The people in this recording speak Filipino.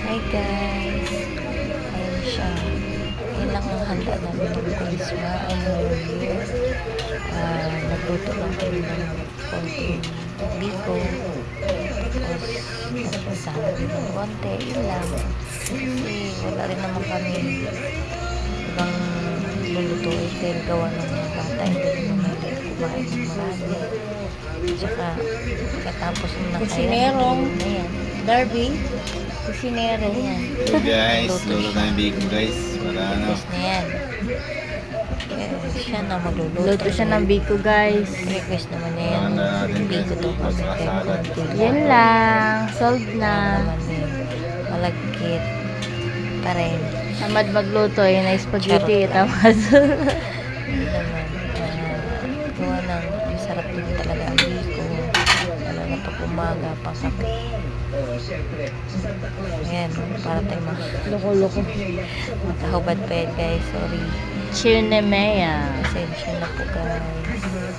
Hi guys! Ayun siya. Ayun lang ang handa namin ng Christmas and New Year. Nagluto lang kami ng konting biko. Tapos nagpasama din ng konti. Yun lang. Kasi wala rin naman kami ibang lulutuin dahil gawa ng mga bata. Hindi naman mahilig kumain ng marami. Tsaka pagkatapos ng nakain na yan. Darby, kusinero. Ayan. So guys, luto tayo bacon guys. Para ano. Tapos na yan. Siya na magluluto. Luto siya ng biko, guys. Request naman niya yan. Handa natin guys. Biko to kasi kaya konti lang. Yan lang. Solved Ano na. naman eh. Malagkit pa rin. Tamad magluto. Yun ay spaghetti. Tamad. Hindi naman. Gawa ng masarap din talaga ang biko. Lalo na pag umaga, pang kape. Ayan, para tayo Loko-loko. makahubad pa yan guys. Sorry. Chinemea. Pasensya na po guys.